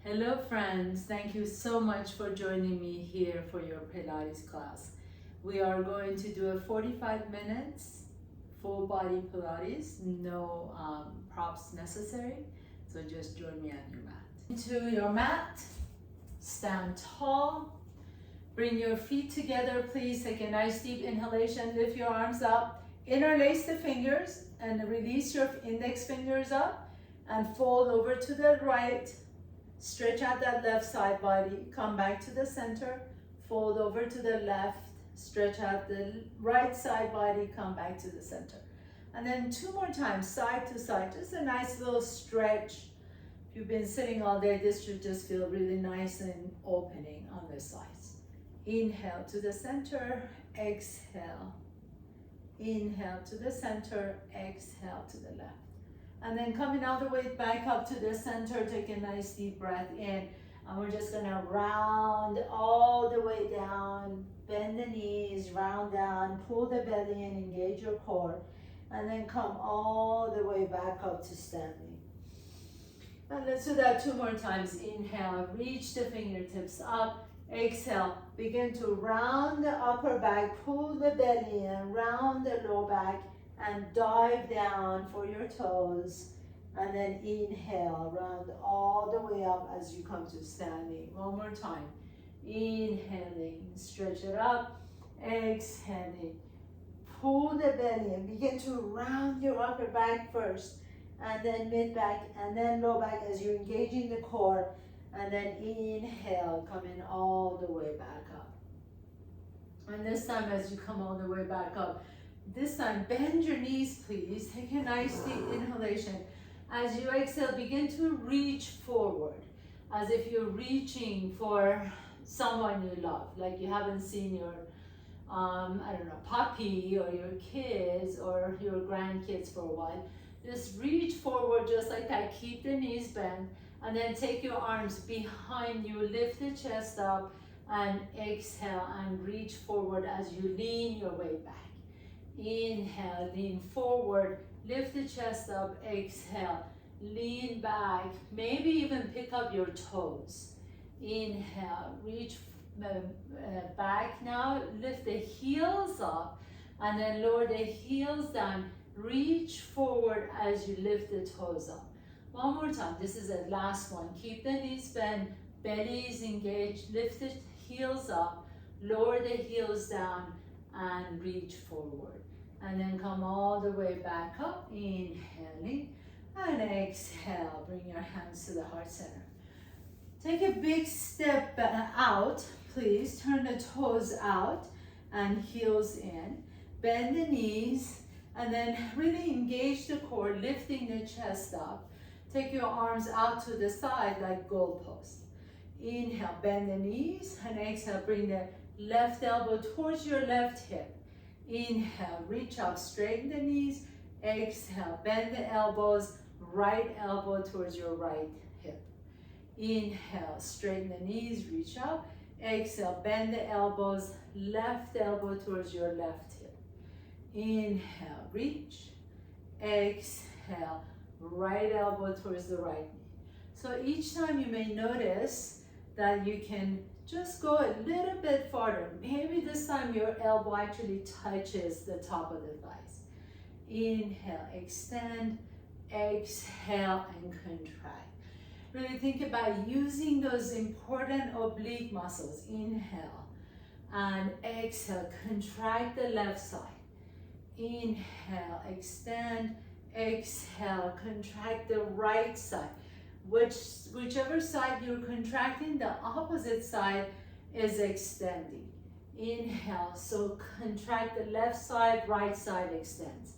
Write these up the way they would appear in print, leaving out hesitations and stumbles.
Hello friends, thank you so much for joining me here for your Pilates class. We are going to do a 45 minutes full body Pilates, no props necessary, so just join me on your mat. Into your mat, stand tall, bring your feet together, please take a nice deep inhalation, lift your arms up, interlace the fingers and release your index fingers up and fold over to the right. Stretch out that left side body, come back to the center, fold over to the left, stretch out the right side body, come back to the center. And then 2 more times, side to side, just a nice little stretch. If you've been sitting all day, this should just feel really nice and opening on the sides. Inhale to the center, exhale. Inhale to the center, exhale to the left. And then coming all the way back up to the center, take a nice deep breath in. And we're just gonna round all the way down, bend the knees, round down, pull the belly in, engage your core. And then come all the way back up to standing. And let's do that 2 more times. Inhale, reach the fingertips up. Exhale, begin to round the upper back, pull the belly in, round the low back, and dive down for your toes. And then inhale, round all the way up as you come to standing. 1 more time. Inhaling, stretch it up. Exhaling, pull the belly in. Begin to round your upper back first, and then mid back, and then low back as you're engaging the core. And then inhale, coming all the way back up. And this time as you come all the way back up, this time bend your knees please. Take a nice deep inhalation. As you exhale, begin to reach forward as if you're reaching for someone you love, like you haven't seen your I don't know, puppy or your kids or your grandkids for a while. Just reach forward just like that. Keep the knees bent. And then take your arms behind you, lift the chest up, and exhale and reach forward as you lean your way back. Inhale, lean forward, lift the chest up, exhale, lean back, maybe even pick up your toes. Inhale, reach back now, lift the heels up, and then lower the heels down, reach forward as you lift the toes up. 1 more time, this is the last one. Keep the knees bent, belly is engaged, lift the heels up, lower the heels down, and reach forward. And then come all the way back up, inhaling, and exhale. Bring your hands to the heart center. Take a big step out, please. Turn the toes out and heels in. Bend the knees, and then really engage the core, lifting the chest up. Take your arms out to the side like goalposts. Inhale, bend the knees, and exhale, bring the left elbow towards your left hip. Inhale, reach up, straighten the knees. Exhale, bend the elbows, right elbow towards your right hip. Inhale, straighten the knees, reach up. Exhale, bend the elbows, left elbow towards your left hip. Inhale, reach. Exhale, right elbow towards the right knee. So each time you may notice that you can just go a little bit farther. Maybe this time your elbow actually touches the top of the thighs. Inhale, extend, exhale, and contract. Really think about using those important oblique muscles. Inhale and exhale, contract the left side. Inhale, extend, exhale, contract the right side. Whichever side you're contracting, the opposite side is extending. Inhale, so contract the left side, right side extends.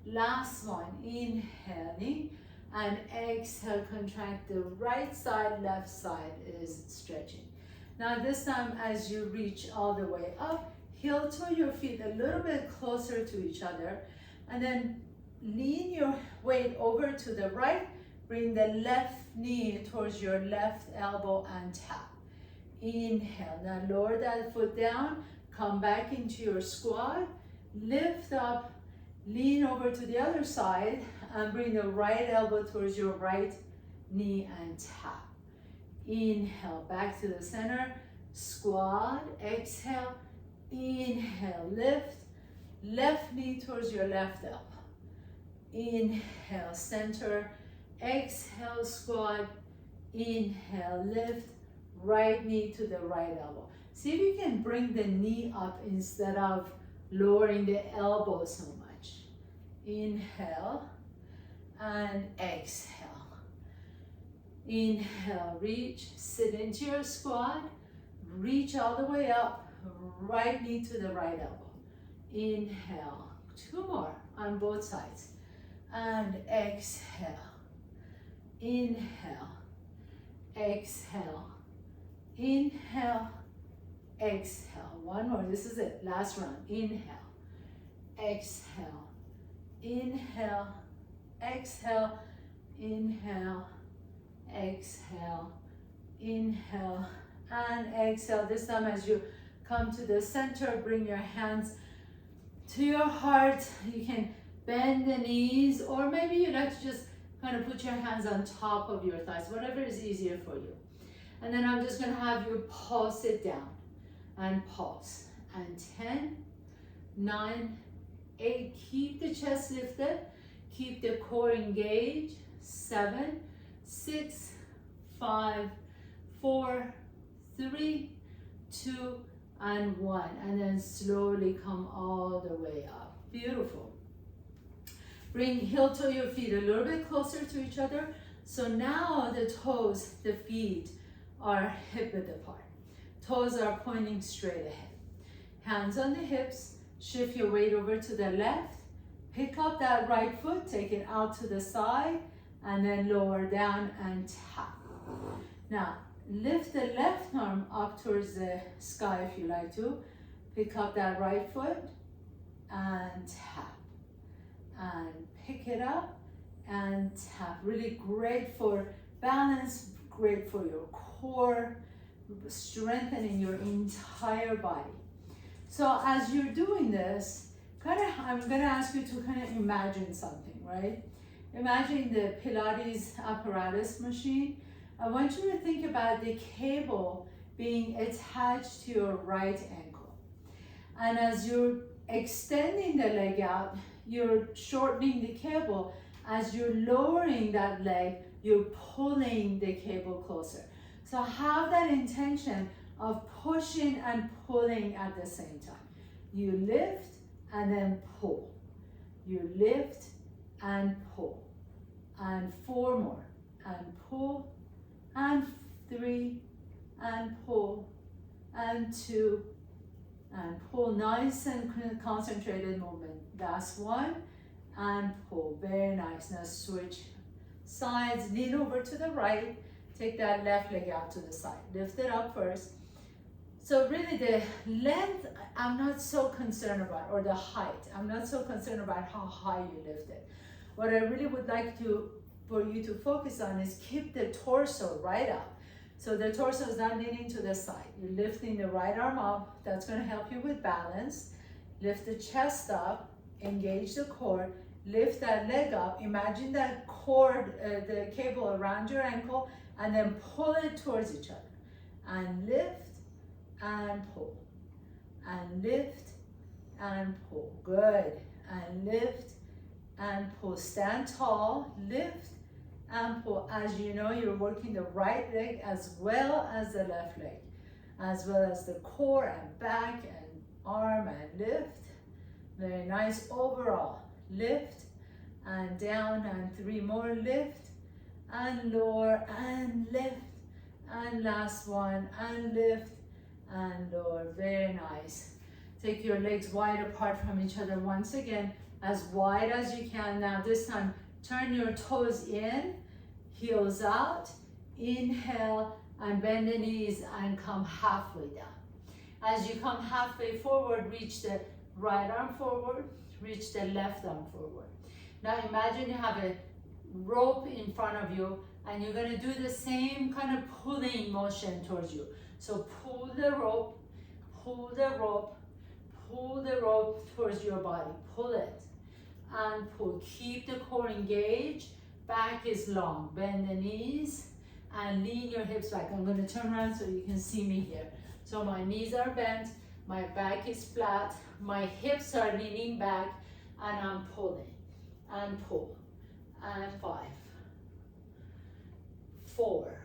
Last one, inhaling, and exhale, contract the right side, left side is stretching. Now this time as you reach all the way up, heel toe your feet a little bit closer to each other, and then lean your weight over to the right. Bring the left knee towards your left elbow and tap. Inhale, now lower that foot down, come back into your squat, lift up, lean over to the other side, and bring the right elbow towards your right knee and tap. Inhale, back to the center. Squat, exhale, inhale, lift. Left knee towards your left elbow. Inhale, center. Exhale, squat. Inhale, lift. Right knee to the right elbow. See if you can bring the knee up instead of lowering the elbow so much. Inhale and exhale. Inhale, reach, sit into your squat. Reach all the way up. Right knee to the right elbow. Inhale, 2 more on both sides. And exhale. Inhale. Exhale. Inhale. Exhale. 1 more. This is it. Last round. Inhale. Exhale. Inhale. Exhale. Inhale. Exhale. Inhale. And exhale. This time as you come to the center, bring your hands to your heart. You can bend the knees, or maybe you like to just kind of put your hands on top of your thighs, whatever is easier for you. And then I'm just going to have you pause it down and pause. And 10, 9, 8, keep the chest lifted, keep the core engaged. 7, 6, 5, 4, 3, 2, and 1. And then slowly come all the way up. Beautiful. Bring heel to your feet a little bit closer to each other. So now the toes, the feet are hip width apart. Toes are pointing straight ahead. Hands on the hips. Shift your weight over to the left. Pick up that right foot, take it out to the side, and then lower down and tap. Now, lift the left arm up towards the sky if you like to. Pick up that right foot and tap. And pick it up and tap. Really great for balance, great for your core, strengthening your entire body. So as you're doing this, I'm gonna ask you to kind of imagine something, right? Imagine the Pilates apparatus machine. I want you to think about the cable being attached to your right ankle. And as you're extending the leg out, you're shortening the cable. As you're lowering that leg, you're pulling the cable closer. So have that intention of pushing and pulling at the same time. You lift and then pull. You lift and pull. And 4 more. And pull. And 3. And pull. And 2. And pull. Nice and concentrated movement. Last 1. And pull. Very nice. Now switch sides. Lean over to the right. Take that left leg out to the side. Lift it up first. So really the length, I'm not so concerned about, or the height. I'm not so concerned about how high you lift it. What I really would like for you to focus on is keep the torso right up. So the torso is not leaning to the side. You're lifting the right arm up. That's going to help you with balance. Lift the chest up. Engage the core. Lift that leg up. Imagine that cord, the cable around your ankle, and then pull it towards each other. And lift and pull. And lift and pull. Good. And lift and pull. Stand tall. Lift and pull. As you know, you're working the right leg as well as the left leg, as well as the core and back and arm, and lift. Very nice overall. Lift and down, and 3 more. Lift and lower and lift. And last 1 and lift and lower. Very nice. Take your legs wide apart from each other once again, as wide as you can. Now this time, turn your toes in, heels out. Inhale and bend the knees and come halfway down. As you come halfway forward, reach the right arm forward, reach the left arm forward. Now imagine you have a rope in front of you, and you're going to do the same kind of pulling motion towards you. So pull the rope, pull the rope, pull the rope towards your body. Pull it and pull. Keep the core engaged. Back is long. Bend the knees and lean your hips back. I'm going to turn around so you can see me here. So my knees are bent, my back is flat, my hips are leaning back, and I'm pulling and pull. And 5, 4.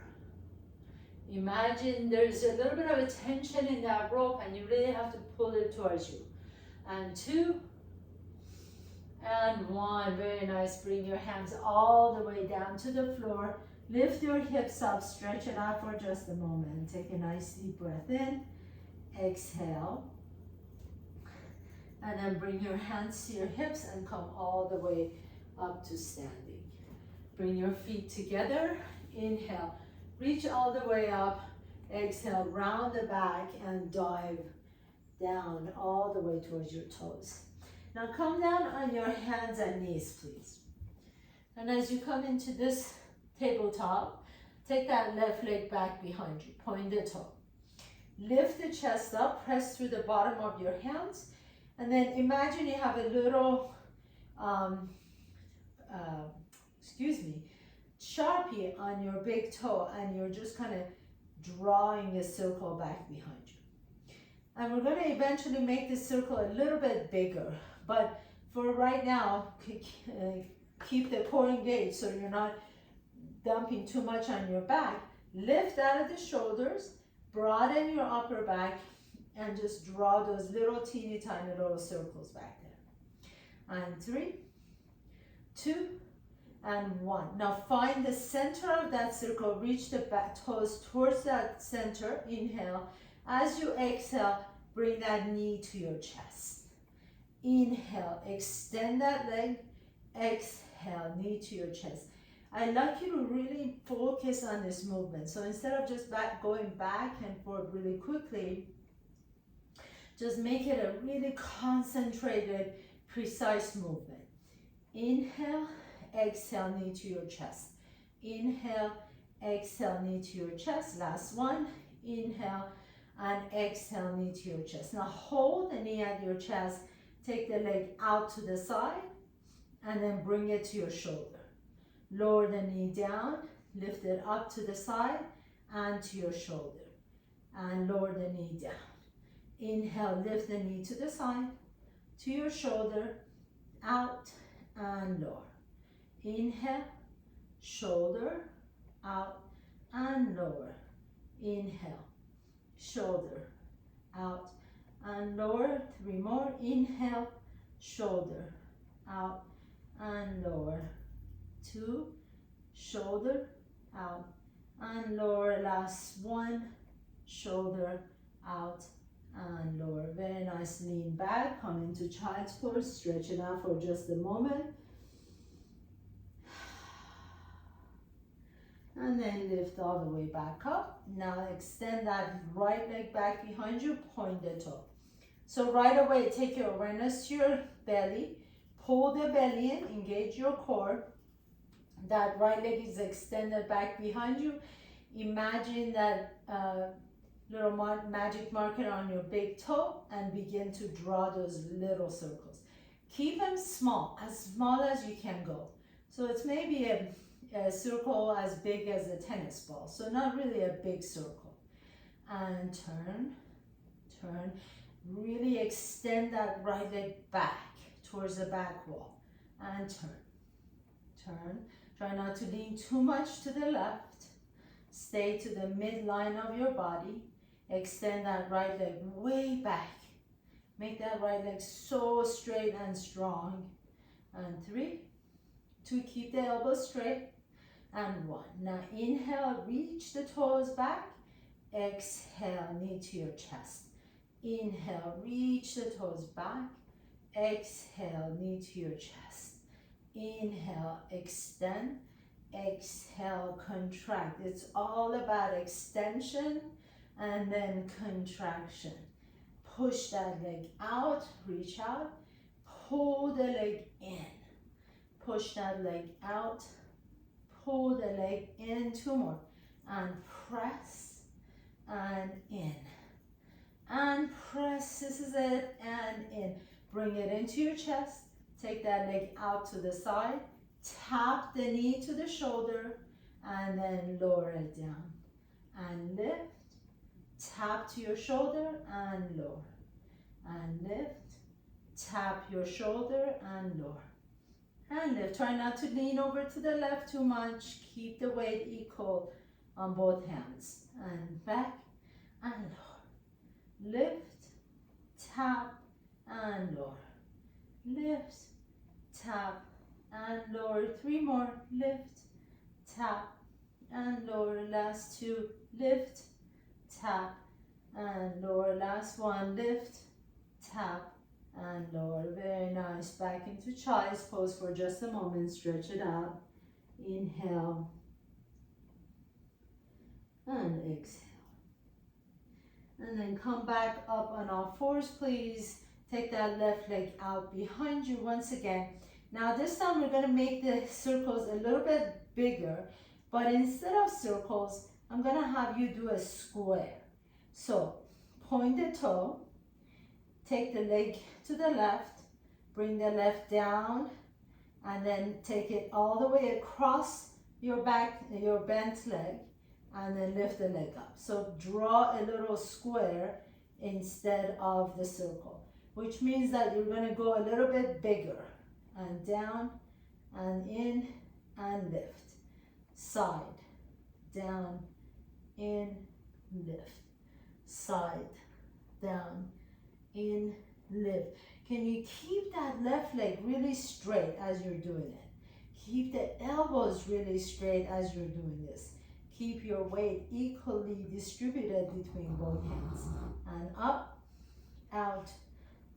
Imagine there's a little bit of a tension in that rope and you really have to pull it towards you. And 2, and 1. Very nice. Bring your hands all the way down to the floor. Lift your hips up, stretch it out for just a moment. Take a nice deep breath in. Exhale. And then bring your hands to your hips and come all the way up to standing. Bring your feet together. Inhale. Reach all the way up. Exhale. Round the back and dive down all the way towards your toes. Now come down on your hands and knees, please. And as you come into this tabletop, take that left leg back behind you. Point the toe. Lift the chest up. Press through the bottom of your hands. And then imagine you have a little, Sharpie on your big toe, and you're just kind of drawing a circle back behind you. And we're going to eventually make this circle a little bit bigger, but for right now, keep the core engaged so you're not dumping too much on your back. Lift out of the shoulders, broaden your upper back, and just draw those little teeny tiny little circles back there. And 3, 2, and 1. Now find the center of that circle. Reach the back toes towards that center. Inhale. As you exhale, bring that knee to your chest. Inhale. Extend that leg. Exhale. Knee to your chest. I'd like you to really focus on this movement. So instead of just going back and forth really quickly, just make it a really concentrated, precise movement. Inhale. Exhale, knee to your chest. Inhale, exhale, knee to your chest. Last one. Inhale and exhale, knee to your chest. Now hold the knee at your chest. Take the leg out to the side and then bring it to your shoulder. Lower the knee down. Lift it up to the side and to your shoulder. And lower the knee down. Inhale, lift the knee to the side, to your shoulder, out and lower. Inhale, shoulder, out and lower. Inhale, shoulder, out and lower. 3 more. Inhale, shoulder, out and lower. 2, shoulder, out and lower. Last 1, shoulder, out and lower. Very nice. Lean back, come into child's pose, stretch it out for just a moment. And then lift all the way back up. Now extend that right leg back behind you, point the toe. So right away, take your awareness to your belly, pull the belly in, engage your core. That right leg is extended back behind you. Imagine that little magic marker on your big toe and begin to draw those little circles. Keep them small as you can go. So it's maybe a circle as big as a tennis ball, so not really a big circle. And turn, turn. Really extend that right leg back towards the back wall. And turn, turn. Try not to lean too much to the left. Stay to the midline of your body. Extend that right leg way back. Make that right leg so straight and strong. And 3, 2, keep the elbows straight. And 1. Now inhale, reach the toes back. Exhale, knee to your chest. Inhale, reach the toes back. Exhale, knee to your chest. Inhale, extend. Exhale, contract. It's all about extension and then contraction. Push that leg out, reach out. Pull the leg in. Push that leg out. Pull the leg in. 2 more. And press and in. And press. This is it. And in. Bring it into your chest. Take that leg out to the side. Tap the knee to the shoulder and then lower it down. And lift, tap to your shoulder and lower. And lift, tap your shoulder and lower. And lift. Try not to lean over to the left too much. Keep the weight equal on both hands. And back and lower. Lift, tap, and lower. Lift, tap, and lower. 3 more. Lift, tap, and lower. Last 2. Lift, tap, and lower. Last 1. Lift, tap, and lower. Very nice. Back into child's pose for just a moment. Stretch it out. Inhale. And exhale. And then come back up on all fours, please. Take that left leg out behind you once again. Now this time we're going to make the circles a little bit bigger. But instead of circles, I'm going to have you do a square. So point the toe. Take the leg to the left, bring the left down, and then take it all the way across your back, your bent leg, and then lift the leg up. So draw a little square instead of the circle, which means that you're going to go a little bit bigger. And down, and in, and lift. Side, down, in, lift. Side, down, in, lift. Can you keep that left leg really straight as you're doing it? Keep the elbows really straight as you're doing this. Keep your weight equally distributed between both hands. And up, out,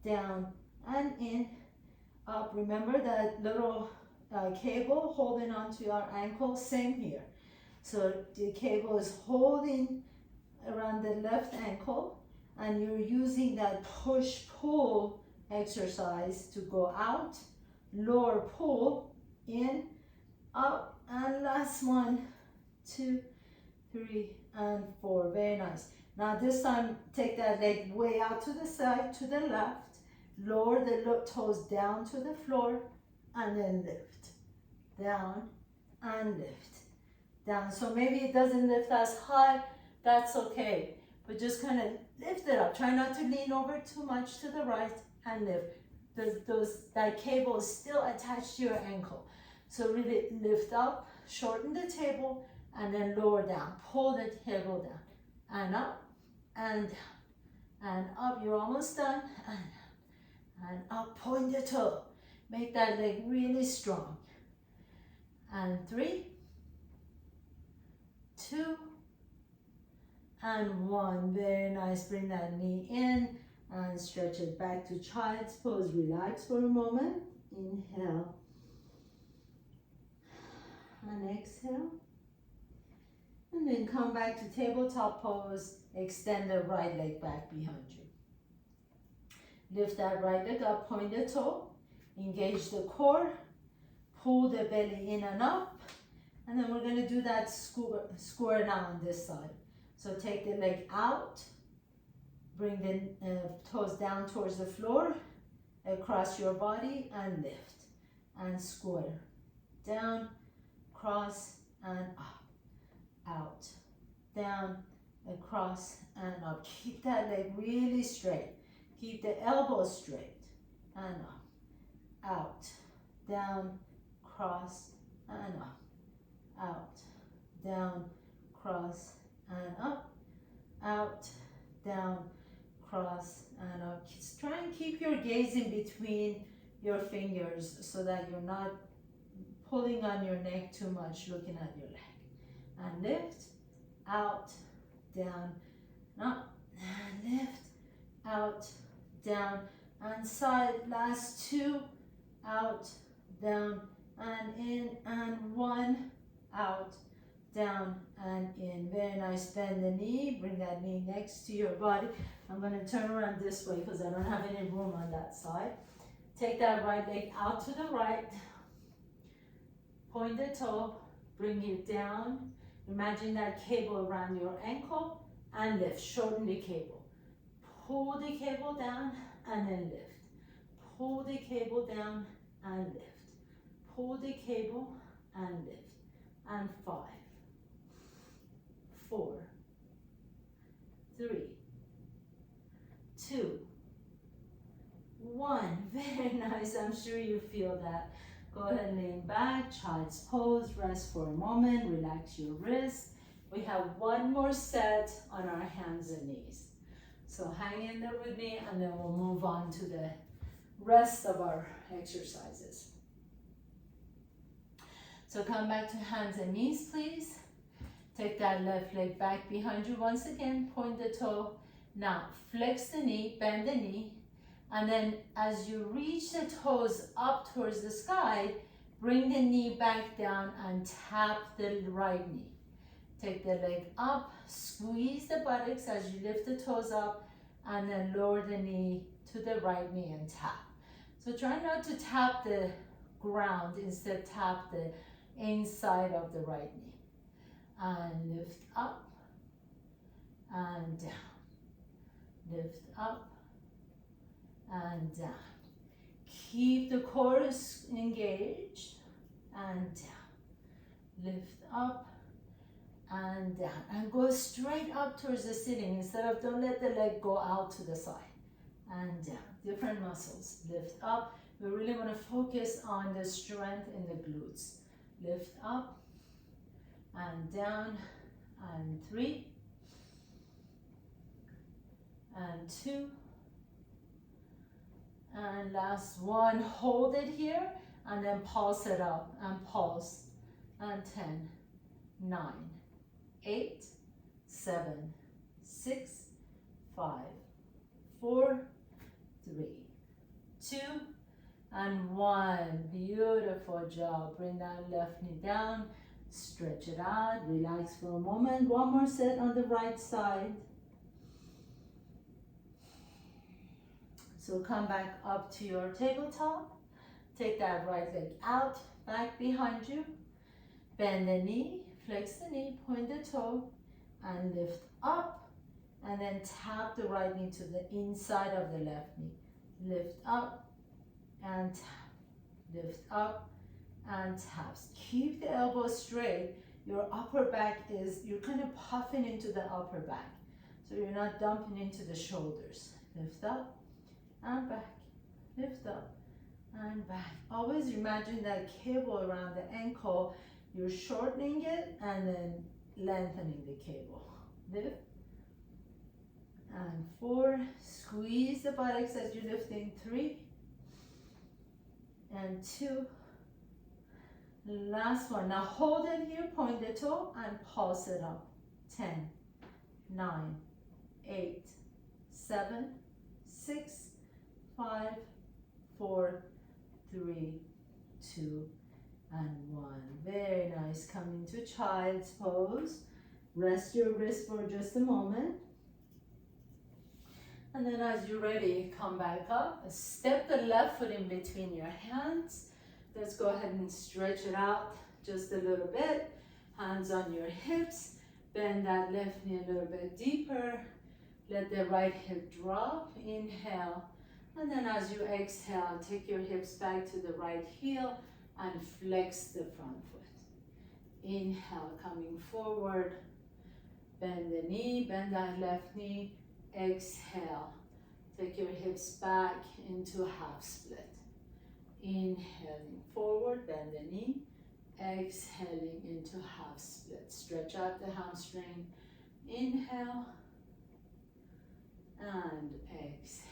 down, and in, up. Remember that little cable holding onto your ankle? Same here. So the cable is holding around the left ankle, and you're using that push-pull exercise to go out, lower pull, in, up, and last 1, 2, 3, and 4. Very nice. Now this time, take that leg way out to the side, to the left, lower the toes down to the floor, and then lift. Down, and lift. Down. So maybe it doesn't lift as high, that's okay. But just kind of lift it up. Try not to lean over too much to the right, and lift. That cable is still attached to your ankle. So really lift up, shorten the table, and then lower down. Pull the table down. And up, and down. And up. You're almost done. And up. Point the toe. Make that leg really strong. And 3, 2, and 1. Very nice. Bring that knee in and stretch it back to child's pose. Relax for a moment. Inhale. And exhale. And then come back to tabletop pose. Extend the right leg back behind you. Lift that right leg up. Point the toe. Engage the core. Pull the belly in and up. And then we're going to do that square now on this side. So take the leg out. Bring the toes down towards the floor. Across your body and lift. And square. Down, cross, and up. Out. Down, across, and up. Keep that leg really straight. Keep the elbows straight. And up. Out. Down, cross, and up. Out, down, cross, and up. Out, down, cross, and up. Try and keep your gaze in between your fingers so that you're not pulling on your neck too much, looking at your leg. And lift, out, down, up, and lift, out, down, and side. Last 2, out, down, and in, and 1, out, down, and in. Very nice. Bend the knee. Bring that knee next to your body. I'm going to turn around this way because I don't have any room on that side. Take that right leg out to the right. Point the toe. Bring it down. Imagine that cable around your ankle and lift. Shorten the cable. Pull the cable down and then lift. Pull the cable down and lift. Pull the cable and lift. And 5, 4, 3, 2, 1. Very nice. I'm sure you feel that. Go ahead and lean back, child's pose, rest for a moment, relax your wrist. We have one more set on our hands and knees. So hang in there with me and then we'll move on to the rest of our exercises. So come back to hands and knees, please. Take that left leg back behind you once again, point the toe. Now flex the knee, bend the knee, and then as you reach the toes up towards the sky, bring the knee back down and tap the right knee. Take the leg up, squeeze the buttocks as you lift the toes up, and then lower the knee to the right knee and tap. So try not to tap the ground, instead tap the inside of the right knee. And lift up and down. Lift up and down. Keep the core engaged and down. Lift up and down. And go straight up towards the ceiling instead of, don't let the leg go out to the side. And down. Different muscles. Lift up. We really want to focus on the strength in the glutes. Lift up and down. And 3 and 2. And last one, hold it here and then pulse it up and pulse. And 10, 9, 8, 7, 6, 5, 4, 3, 2, and 1. Beautiful job. Bring that left knee down, stretch it out, relax for a moment. One more set on the right side. So come back up to your tabletop. Take that right leg out, back behind you. Bend the knee, flex the knee, point the toe, and lift up. And then tap the right knee to the inside of the left knee. Lift up and tap. Lift up and tap. Keep the elbows straight. Your upper back is, you're kind of puffing into the upper back. So you're not dumping into the shoulders. Lift up and back, lift up and back. Always imagine that cable around the ankle, you're shortening it and then lengthening the cable. Lift and 4, squeeze the buttocks as you're lifting. 3 and 2. Last one. Now hold it here, point the toe and pulse it up. 10, 9, 8, 7, 6, 5, 4, 3, 2, and 1. Very nice. Come into child's pose. Rest your wrist for just a moment. And then as you're ready, come back up. Step the left foot in between your hands. Let's go ahead and stretch it out just a little bit. Hands on your hips. Bend that left knee a little bit deeper. Let the right hip drop. Inhale. And then as you exhale, take your hips back to the right heel and flex the front foot. Inhale, coming forward. Bend the knee, bend that left knee. Exhale. Take your hips back into half split. Inhaling forward, bend the knee. Exhaling into half split. Stretch out the hamstring. Inhale and exhale.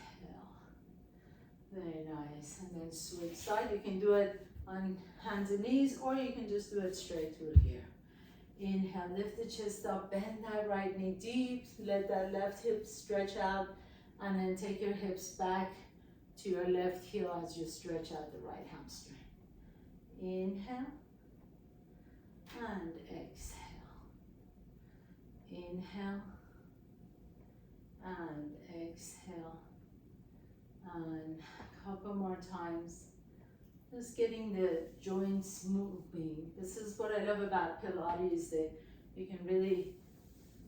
Very nice. And then switch side. You can do it on hands and knees, or you can just do it straight through here. Inhale, lift the chest up, bend that right knee deep, let that left hip stretch out, and then take your hips back to your left heel as you stretch out the right hamstring. Inhale and exhale. Inhale and exhale. And a couple more times. Just getting the joints moving. This is what I love about Pilates, that you can really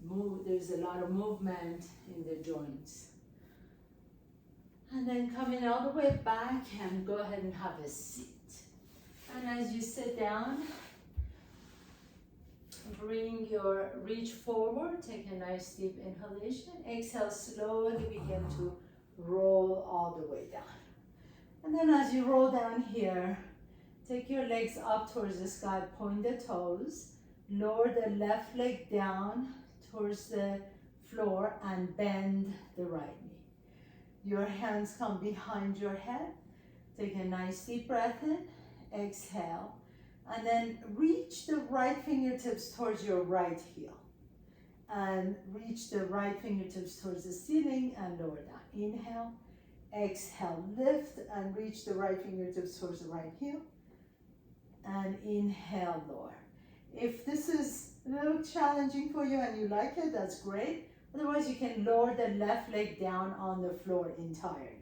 move. There's a lot of movement in the joints. And then coming all the way back and go ahead and have a seat. And as you sit down, bring your reach forward, take a nice deep inhalation. Exhale, slowly begin to roll all the way down. And then as you roll down here, take your legs up towards the sky, point the toes, lower the left leg down towards the floor and bend the right knee. Your hands come behind your head. Take a nice deep breath in, exhale, and then reach the right fingertips towards your right heel. And reach the right fingertips towards the ceiling and lower down. Inhale, exhale, lift and reach the right fingertips towards the right heel. And inhale, lower. If this is a little challenging for you and you like it, that's great. Otherwise, you can lower the left leg down on the floor entirely.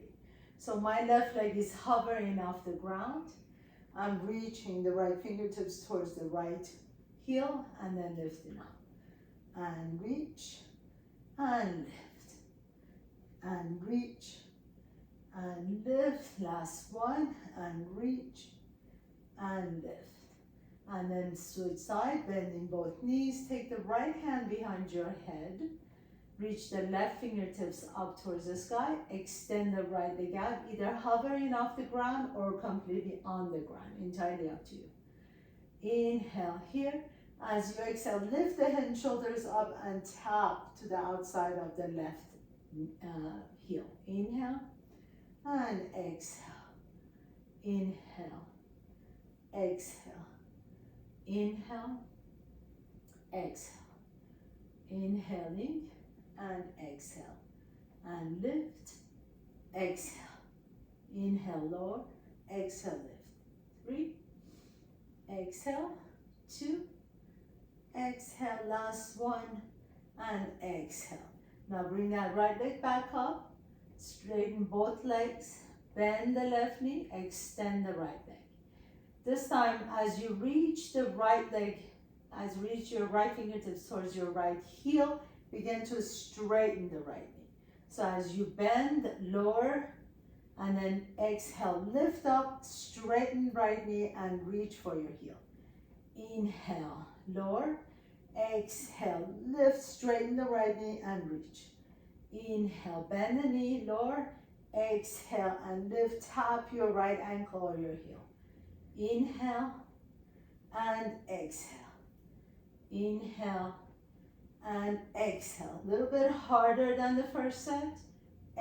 So my left leg is hovering off the ground. I'm reaching the right fingertips towards the right heel and then lifting up. And reach and lift and reach and lift. Last one, and reach and lift. And then switch side, bending both knees. Take the right hand behind your head. Reach the left fingertips up towards the sky. Extend the right leg out, either hovering off the ground or completely on the ground. Entirely up to you. Inhale here. As you exhale, lift the head and shoulders up and tap to the outside of the left heel. Inhale and exhale. Inhale. Exhale. Inhale. Exhale. Inhaling and exhale. And lift. Exhale. Inhale, lower. Exhale, lift. 3. Exhale. 2. Exhale, last one, and exhale. Now bring that right leg back up, straighten both legs, bend the left knee, extend the right leg. This time, as you reach the right leg, as you reach your right fingertips towards your right heel, begin to straighten the right knee. So as you bend, lower, and then exhale, lift up, straighten right knee, and reach for your heel. Inhale, lower. Exhale, lift, straighten the right knee and reach. Inhale, bend the knee, lower. Exhale and lift, tap your right ankle or your heel. Inhale and exhale. Inhale and exhale. A little bit harder than the first set.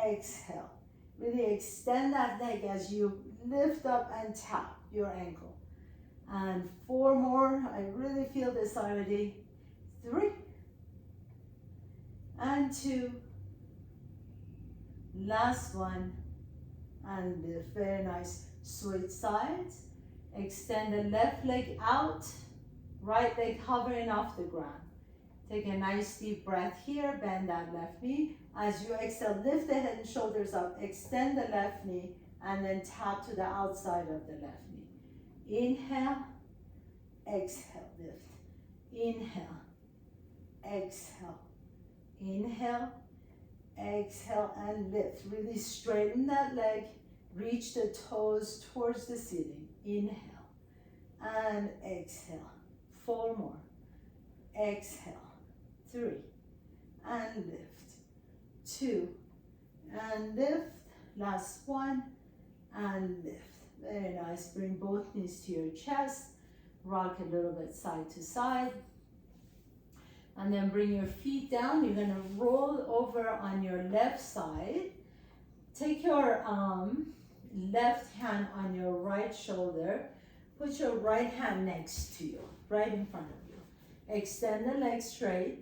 Exhale. Really extend that leg as you lift up and tap your ankle. And 4 more. I really feel this already. 3 and 2. Last one and lift. Very nice. Switch sides. Extend the left leg out, right leg hovering off the ground. Take a nice deep breath here. Bend that left knee. As you exhale, lift the head and shoulders up. Extend the left knee and then tap to the outside of the left knee. Inhale, exhale, lift. Inhale. Exhale, inhale, exhale, and lift. Really straighten that leg. Reach the toes towards the ceiling. Inhale and exhale. 4 more. Exhale. 3 and lift. 2 and lift. Last one and lift. Very nice. Bring both knees to your chest. Rock a little bit side to side. And then bring your feet down. You're going to roll over on your left side. Take your left hand on your right shoulder. Put your right hand next to you, right in front of you. Extend the legs straight.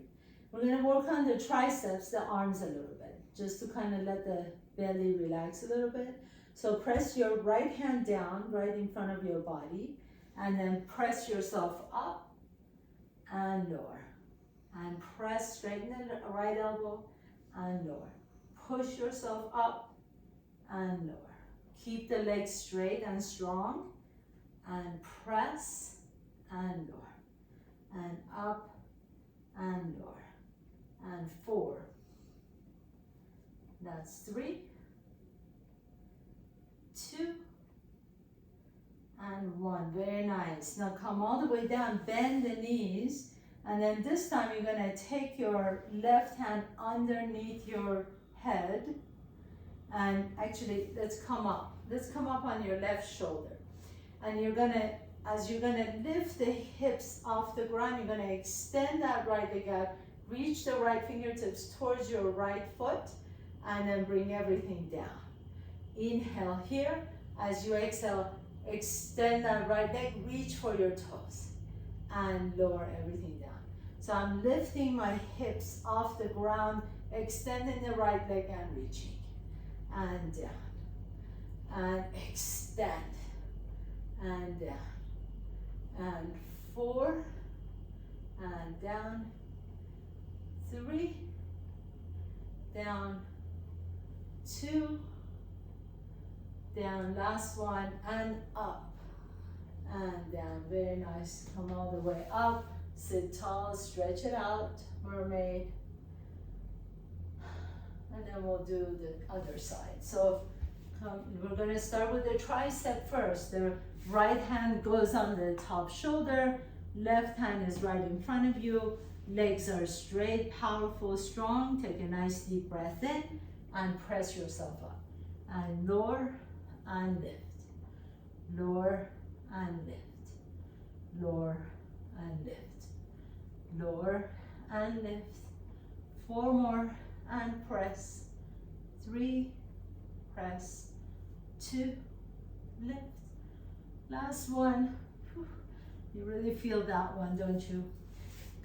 We're going to work on the triceps, the arms a little bit, just to kind of let the belly relax a little bit. So press your right hand down right in front of your body, and then press yourself up and lower. And press, straighten the right elbow and lower. Push yourself up and lower. Keep the legs straight and strong. And press and lower. And up and lower. And 4. That's 3, 2, and 1. Very nice. Now come all the way down. Bend the knees. And then this time you're gonna take your left hand underneath your head, and actually let's come up. Let's come up on your left shoulder. And you're gonna, as you're gonna lift the hips off the ground, you're gonna extend that right leg out, reach the right fingertips towards your right foot, and then bring everything down. Inhale here. As you exhale, extend that right leg, reach for your toes, and lower everything down. So I'm lifting my hips off the ground, extending the right leg and reaching, and down, and extend, and down, and 4, and down, 3, down, 2, down, last one, and up, and down. Very nice. Come all the way up, sit tall, stretch it out, mermaid. And then we'll do the other side. So we're gonna start with the tricep first. The right hand goes on the top shoulder, left hand is right in front of you, legs are straight, powerful, strong. Take a nice deep breath in and press yourself up. And lower and lift, lower and lift, lower and lift, lower and lift. 4 more and press. 3, press. 2, lift. Last one. Whew. You really feel that one, don't you?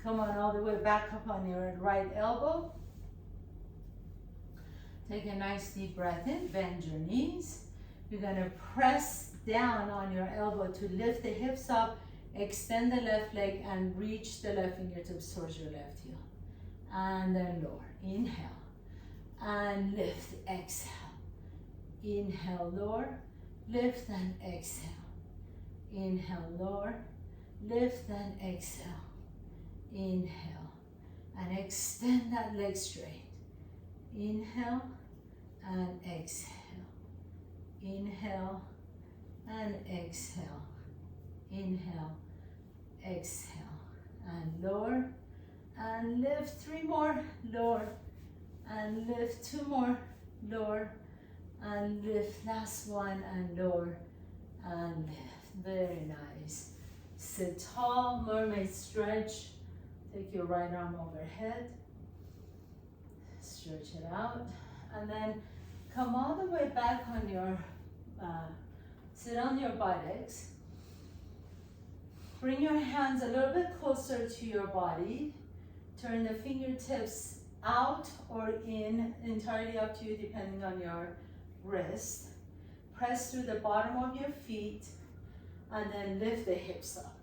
Come on all the way back up on your right elbow. Take a nice deep breath in, bend your knees. You're gonna press down on your elbow to lift the hips up, extend the left leg and reach the left fingertips towards your left heel. And then lower, inhale, and lift, exhale. Inhale, lower, lift and exhale. Inhale, lower, lift and exhale. Inhale, and extend that leg straight. Inhale and exhale. Inhale and exhale. Inhale, exhale, and lower and lift. 3 more, lower and lift. 2 more, lower and lift. Last one, and lower and lift. Very nice. Sit tall, mermaid stretch. Take your right arm overhead. Stretch it out. And then come all the way back on your, sit on your buttocks. Bring your hands a little bit closer to your body. Turn the fingertips out or in, entirely up to you depending on your wrist. Press through the bottom of your feet and then lift the hips up.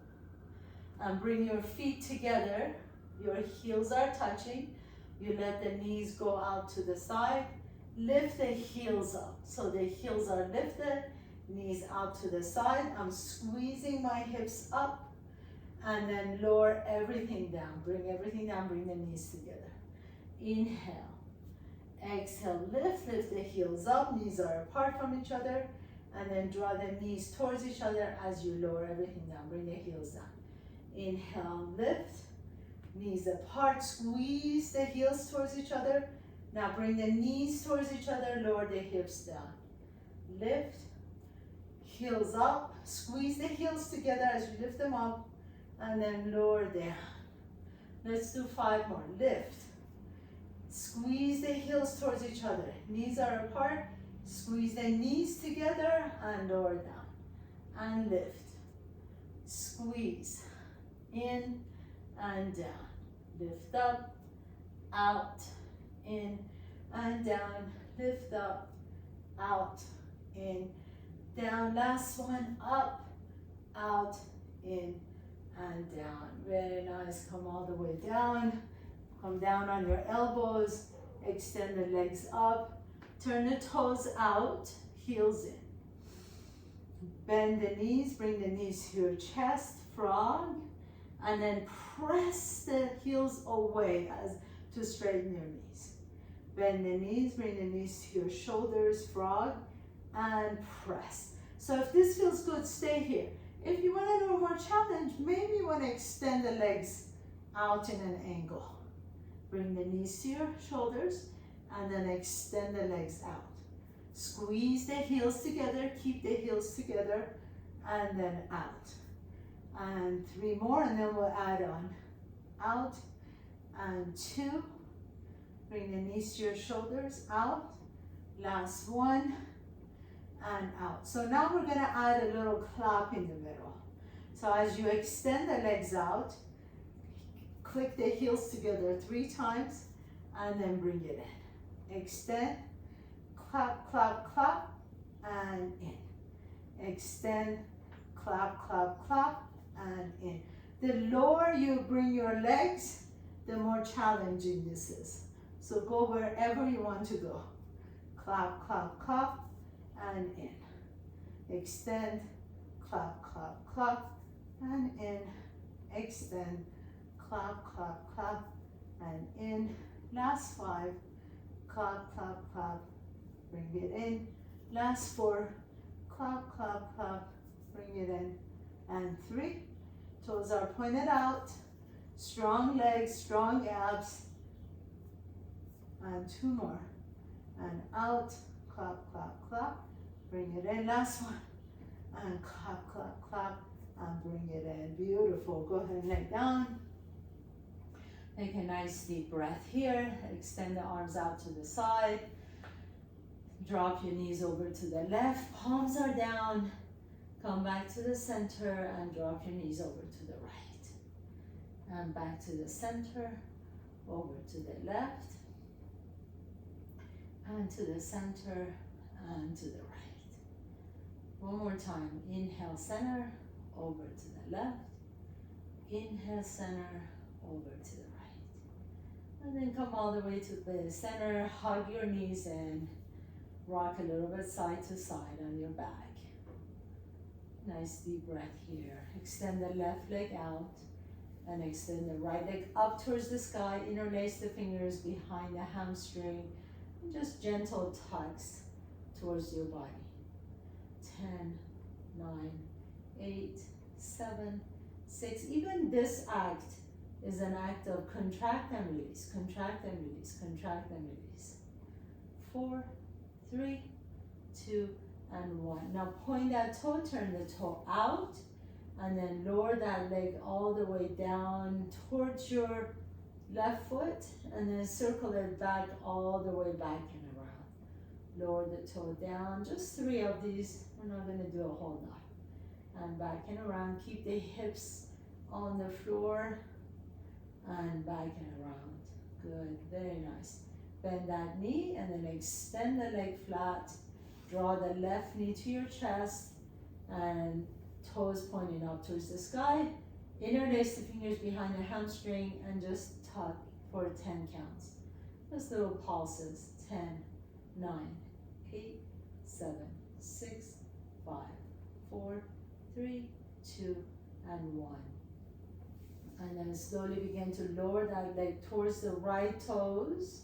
And bring your feet together. Your heels are touching. You let the knees go out to the side. Lift the heels up. So the heels are lifted, knees out to the side. I'm squeezing my hips up and then lower everything down. Bring everything down, bring the knees together. Inhale. Exhale, lift the heels up. Knees are apart from each other. And then draw the knees towards each other as you lower everything down. Bring the heels down. Inhale, lift. Knees apart, squeeze the heels towards each other. Now bring the knees towards each other, lower the hips down. Lift, heels up, squeeze the heels together as you lift them up, and then lower down. Let's do 5 more. Lift, squeeze the heels towards each other. Knees are apart, squeeze the knees together and lower down. And lift, squeeze, in and down. Lift up, out, in and down. Lift up, out, in, down. Last one, up, out, in and down. Very nice. Come all the way down. Come down on your elbows. Extend the legs up. Turn the toes out, heels in. Bend the knees, bring the knees to your chest, frog. And then press the heels away as to straighten your knees. Bend the knees, bring the knees to your shoulders, frog, and press. So if this feels good, stay here. If you want to do a more challenge, maybe you want to extend the legs out in an angle. Bring the knees to your shoulders and then extend the legs out. Squeeze the heels together, keep the heels together, and then out. And 3 more, and then we'll add on. Out, and 2. Bring the knees to your shoulders, out. Last 1, and out. So now we're gonna add a little clap in the middle. So as you extend the legs out, click the heels together 3 times, and then bring it in. Extend, clap, clap, clap, and in. Extend, clap, clap, clap, and in. The lower you bring your legs, the more challenging this is. So go wherever you want to go. Clap, clap, clap, and in. Extend, clap, clap, clap, and in. Extend, clap, clap, clap, and in. Last 5, clap, clap, clap, bring it in. Last 4, clap, clap, clap, bring it in. And 3, toes are pointed out, strong legs, strong abs. And 2 more. And out, clap, clap, clap, bring it in. Last 1. And clap, clap, clap, and bring it in. Beautiful. Go ahead and lay down. Take a nice deep breath here. Extend the arms out to the side. Drop your knees over to the left. Palms are down. Come back to the center and drop your knees over to the right. And back to the center, over to the left. And to the center, and to the right. One more time. Inhale, center, over to the left. Inhale, center, over to the right. And then come all the way to the center. Hug your knees and rock a little bit side to side on your back. Nice deep breath here. Extend the left leg out and extend the right leg up towards the sky. Interlace the fingers behind the hamstring. Just gentle tucks towards your body. 10, 9, 8, 7, 6. Even this act is an act of contract and release, contract and release, contract and release. 4, 3, 2, and 1. Now point that toe, turn the toe out, and then lower that leg all the way down towards your left foot, and then circle it back all the way back and around. Lower the toe down, just 3 of these. We're not going to do a whole lot. And back and around. Keep the hips on the floor and back and around. Good, very nice. Bend that knee and then extend the leg flat. Draw the left knee to your chest and toes pointing up towards the sky. Interlace the fingers behind the hamstring and just tuck for 10 counts. Just little pulses. 10, 9, 8, 7, 6, 5, 4, 3, 2, and 1. And then slowly begin to lower that leg towards the right toes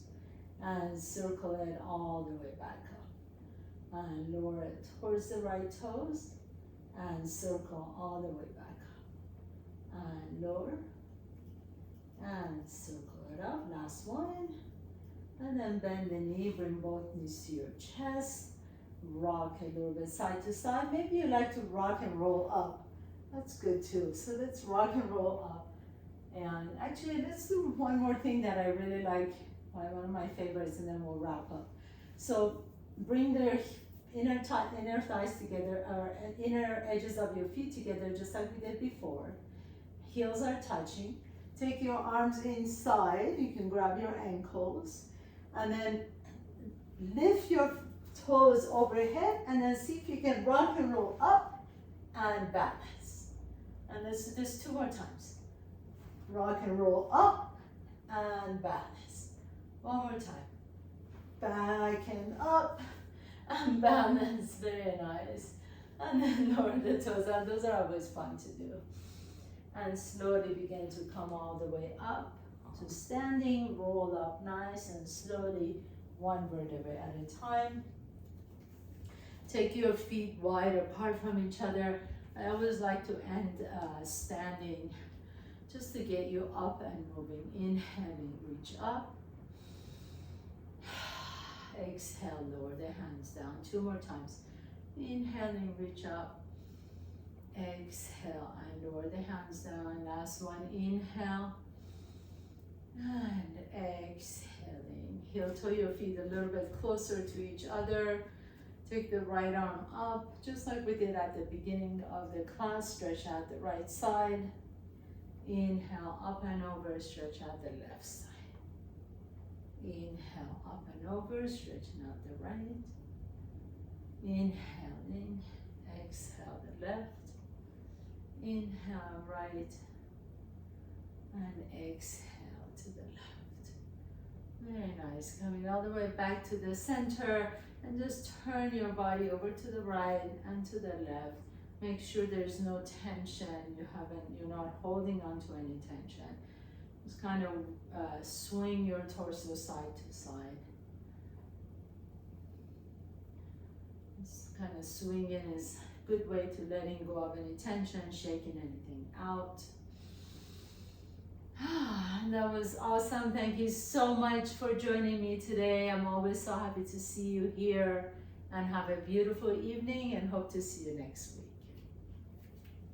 and circle it all the way back up. And lower it towards the right toes and circle all the way back up. And lower and circle it up. Last one. And then bend the knee, bring both knees to your chest. Rock a little bit side to side. Maybe you like to rock and roll up. That's good too. So let's rock and roll up. And actually, let's do one more thing that I really like, one of my favorites, and then we'll wrap up. So bring the inner thighs together, or inner edges of your feet together, just like we did before. Heels are touching. Take your arms inside. You can grab your ankles. And then lift your toes overhead, and then see if you can rock and roll up and balance. And let's do this 2 more times. Rock and roll up and balance. One more time. Back and up and balance. Very nice. And then lower the toes out. Those are always fun to do. And slowly begin to come all the way up to standing. Roll up nice and slowly, one vertebrae at a time. Take your feet wide apart from each other. I always like to end standing just to get you up and moving. Inhaling, reach up. Exhale, lower the hands down. 2 more times. Inhaling, reach up. Exhale and lower the hands down. Last one, inhale and exhaling. Heel toe your feet a little bit closer to each other. Take the right arm up, just like we did at the beginning of the class. Stretch out the right side. Inhale, up and over, stretch out the left side. Inhale, up and over, stretching out the right. Inhaling, exhale the left. Inhale, right. And exhale to the left. Very nice. Coming all the way back to the center. And just turn your body over to the right and to the left. Make sure there's no tension. You're not holding on to any tension. Just kind of swing your torso side to side. Just kind of swinging is a good way to letting go of any tension, shaking anything out. That was awesome. Thank you so much for joining me today. I'm always so happy to see you here, and have a beautiful evening and hope to see you next week.